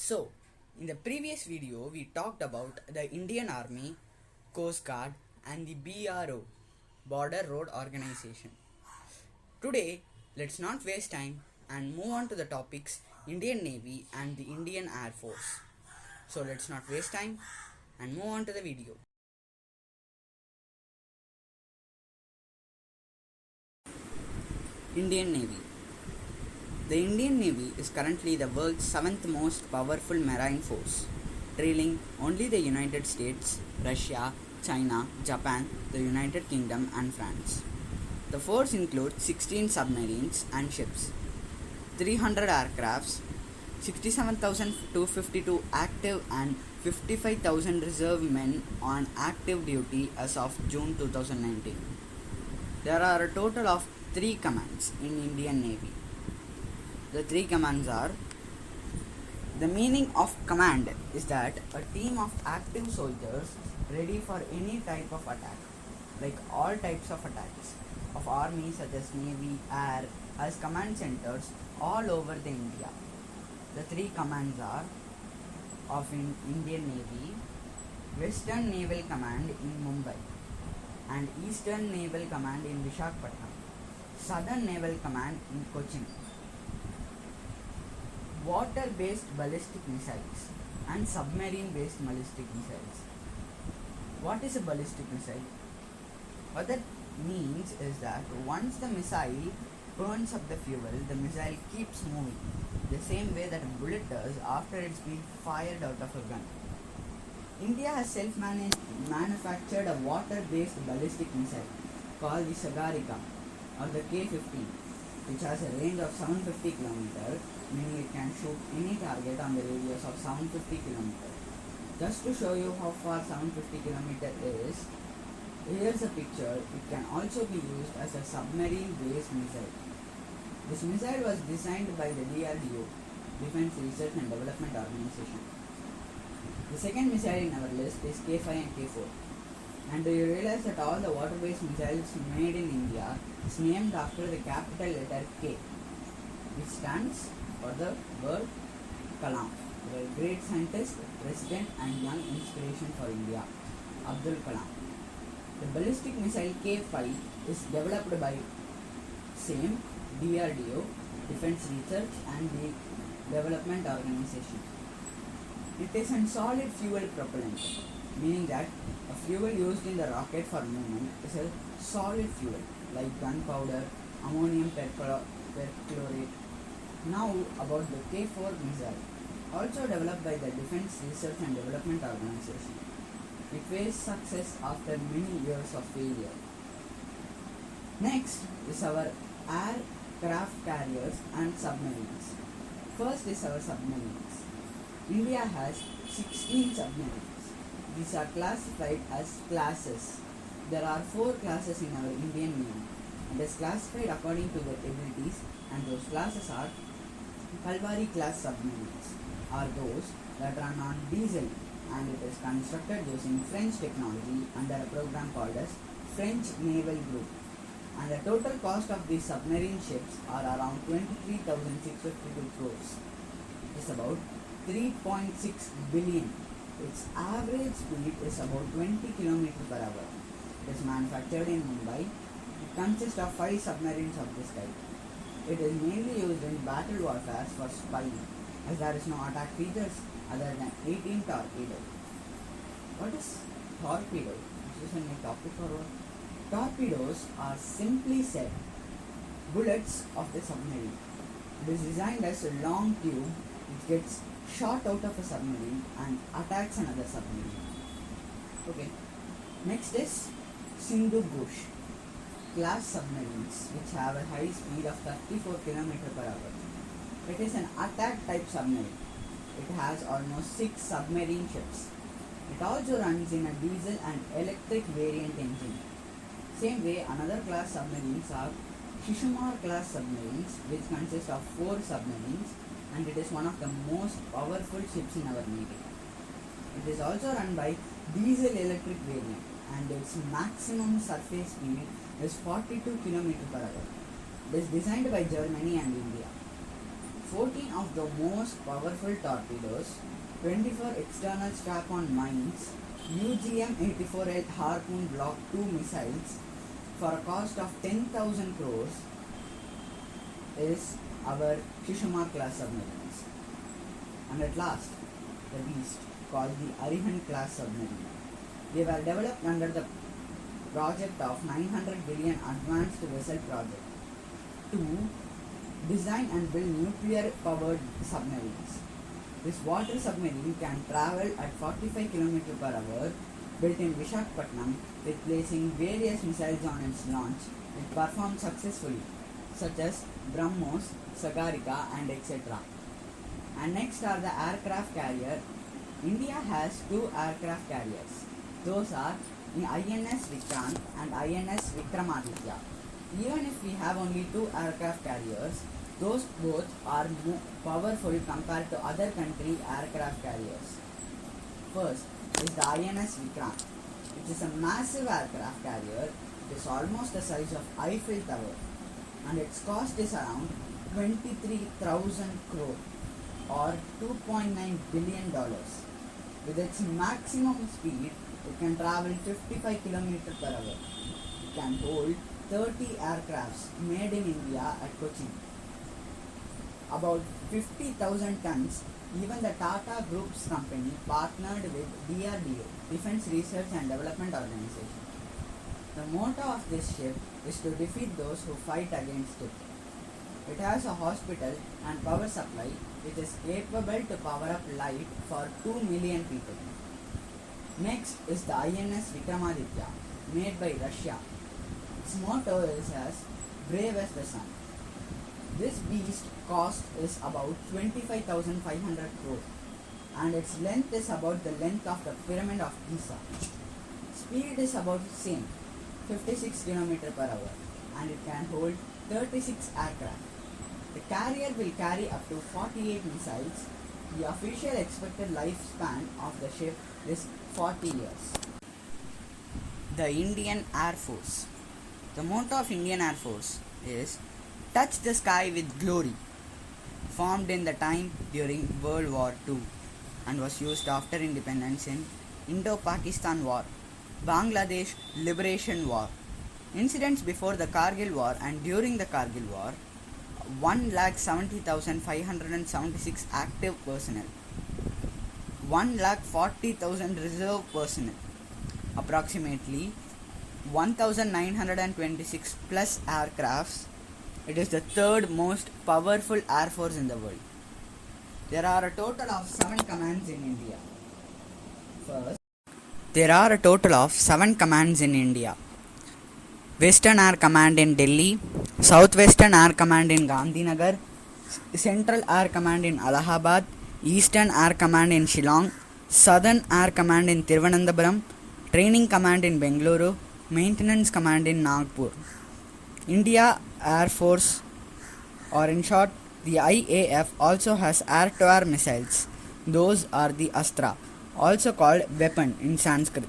So, in the previous video, we talked about the Indian Army, Coast Guard, and the BRO, Border Road Organization. Today, let's not waste time and move on to the topics Indian Navy and the Indian Air Force. So, let's not waste time and move on to the video. Indian Navy. The Indian Navy is currently the world's seventh most powerful marine force, trailing only the United States, Russia, China, Japan, the United Kingdom, and France. The force includes 16 submarines and ships, 300 aircrafts, 67,252 active and 55,000 reserve men on active duty as of June 2019. There are a total of 3 commands in Indian Navy. The 3 commands are: the meaning of command is that a team of active soldiers ready for any type of attack, like all types of attacks of armies such as Navy, Air, as command centers all over the India. The 3 commands are of Indian Navy: Western Naval Command in Mumbai, and Eastern Naval Command in Visakhapatnam, Southern Naval Command in Cochin. Water-based ballistic missiles and submarine-based ballistic missiles. What is a ballistic missile? What that means is that once the missile burns up the fuel, the missile keeps moving, the same way that a bullet does after it's been fired out of a gun. India has self-manufactured a water-based ballistic missile called the Sagarika or the K-15, which has a range of 750 km, meaning it can shoot any target on the radius of 750 km. Just to show you how far 750 km is, here's a picture. It can also be used as a submarine-based missile. This missile was designed by the DRDO, Defense Research and Development Organization. The second missile in our list is K-5 and K-4. And do you realize that all the water-based missiles made in India is named after the capital letter K, which stands for the word Kalam, the great scientist, president and young inspiration for India, Abdul Kalam. The ballistic missile K-5 is developed by same DRDO, Defense Research and Development Organization. It is a solid fuel propellant, meaning that a fuel used in the rocket for movement is a solid fuel like gunpowder, ammonium perchlorate. Now about the K-4 missile, also developed by the Defense Research and Development Organization. It faced success after many years of failure. Next is our aircraft carriers and submarines. First is our submarines. India has 16 submarines. These are classified as classes. There are 4 classes in our Indian Navy. It is classified according to their abilities, and those classes are: Kalvari class submarines are those that run on diesel, and it is constructed using French technology under a program called as French Naval Group. And the total cost of these submarine ships are around 23,652 crores. It's about 3.6 billion. Its average speed is about 20 km per hour. It is manufactured in Mumbai. It consists of 5 submarines of this type. It is mainly used in battle warfare for spying, as there is no attack features other than 18 torpedoes. What is torpedo? This is a new topic for what? Torpedoes are, simply said, bullets of the submarine. It is designed as a long tube which gets shot out of a submarine and attacks another submarine. Okay. Next is Sindhu Ghosh class submarines, which have a high speed of 34 km per hour. It is an attack type submarine. It has almost 6 submarine ships. It also runs in a diesel and electric variant engine. Same way, another class submarines are Shishumar class submarines, which consist of 4 submarines, and it is one of the most powerful ships in our Navy. It is also run by diesel electric variant, and its maximum surface speed is 42 km per hour. It is designed by Germany and India. 14 of the most powerful torpedoes, 24 external strap-on mines, UGM-84L Harpoon Block 2 missiles for a cost of 10,000 crores is our Shishuma class submarines. And at last, the beast called the Arihant class submarine. They were developed under the project of 900 billion advanced vessel project to design and build nuclear powered submarines. This water submarine can travel at 45 km per hour, built in Visakhapatnam with placing various missiles on its launch. It performed successfully, such as BrahMos, Sagarika and etc. And next are the aircraft carrier. India has two aircraft carriers. Those are the INS Vikrant and INS Vikramaditya. Even if we have only two aircraft carriers, those both are more powerful compared to other country aircraft carriers. First is the INS Vikrant, which is a massive aircraft carrier. It is almost the size of Eiffel Tower and its cost is around 23,000 crore or $2.9 billion. With its maximum speed, it can travel 55 km per hour. It can hold 30 aircrafts made in India at Cochin. About 50,000 tons. Even the Tata Group's company partnered with DRDO, Defense Research and Development Organization. The motto of this ship is to defeat those who fight against it. It has a hospital and power supply which is capable to power up light for 2 million people. Next is the INS Vikramaditya, made by Russia. Its motto is as brave as the sun. This beast cost is about 25,500 crore and its length is about the length of the pyramid of Giza. Speed is about the same, 56 km per hour, and it can hold 36 aircraft. The carrier will carry up to 48 missiles. The official expected lifespan of the ship is 40 years. The Indian Air Force. The motto of Indian Air Force is touch the sky with glory. Formed in the time during World War II and was used after independence in Indo-Pakistan War, Bangladesh Liberation War, incidents before the Kargil War and during the Kargil War, 1,70,576 active personnel, 1,40,000 reserve personnel, approximately 1,926 plus aircrafts. It is the third most powerful air force in the world. There are a total of 7 commands in India. First, there are a total of 7 commands in India. Western Air Command in Delhi, Southwestern Air Command in Gandhinagar, Central Air Command in Allahabad, Eastern Air Command in Shillong, Southern Air Command in Thiruvananthapuram, Training Command in Bengaluru, Maintenance Command in Nagpur. India Air Force, or in short the IAF, also has air-to-air missiles. Those are the Astra, also called weapon in Sanskrit.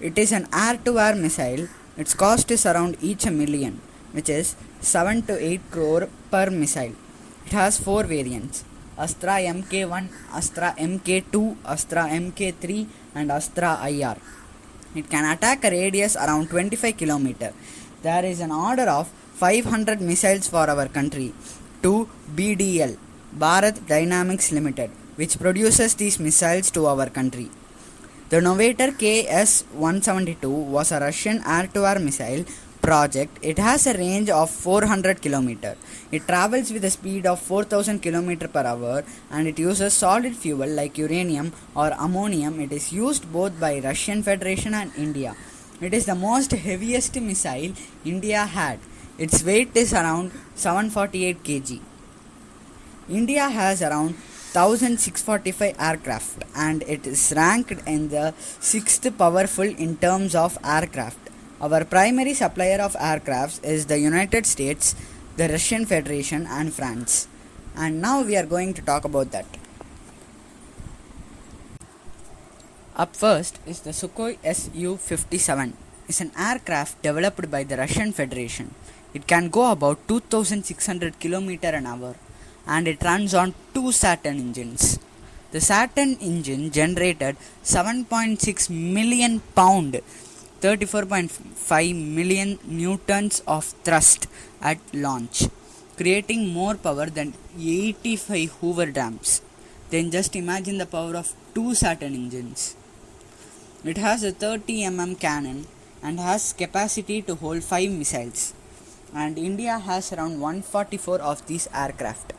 It is an air-to-air missile. Its cost is around each $1 million, which is 7 to 8 crore per missile. It has 4 variants: Astra Mk1, Astra Mk2, Astra Mk3 and Astra IR. It can attack a radius around 25 km. There is an order of 500 missiles for our country to BDL, Bharat Dynamics Limited, which produces these missiles to our country. The Novator KS-172 was a Russian air-to-air missile project. It has a range of 400 km. It travels with a speed of 4,000 km per hour and it uses solid fuel like uranium or ammonium. It is used both by Russian Federation and India. It is the most heaviest missile India had. Its weight is around 748 kg. India has around 1,645 aircraft and it is ranked in the 6th powerful in terms of aircraft. Our primary supplier of aircrafts is the United States, the Russian Federation and France. And now we are going to talk about that. Up first is the Sukhoi Su-57. It's an aircraft developed by the Russian Federation. It can go about 2,600 km an hour and it runs on two Saturn engines. The Saturn engine generated 7.6 million pound, 34.5 million newtons of thrust at launch, creating more power than 85 Hoover dams. Then just imagine the power of two Saturn engines. It has a 30 cannon and has capacity to hold 5 missiles, and India has around 144 of these aircraft.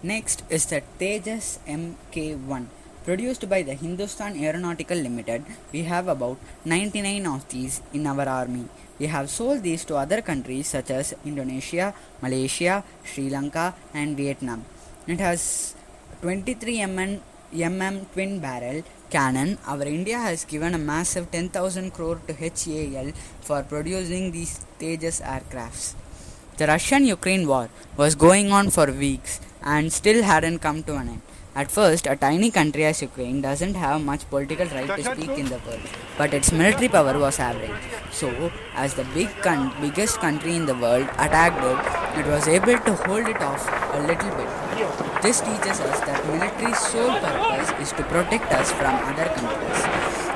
Next is the Tejas Mk1. Produced by the Hindustan Aeronautical Limited, we have about 99 of these in our army. We have sold these to other countries such as Indonesia, Malaysia, Sri Lanka and Vietnam. It has 23 twin barrel cannon. Our India has given a massive 10,000 crore to HAL for producing these Tejas aircrafts. The Russian-Ukraine war was going on for weeks and still hadn't come to an end. At first, a tiny country as Ukraine doesn't have much political right to speak in the world, but its military power was average. So, as the biggest country in the world attacked it, it was able to hold it off a little bit. This teaches us that military's sole purpose is to protect us from other countries.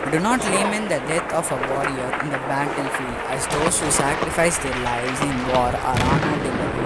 We do not lament the death of a warrior in the battlefield, as those who sacrifice their lives in war are honored in the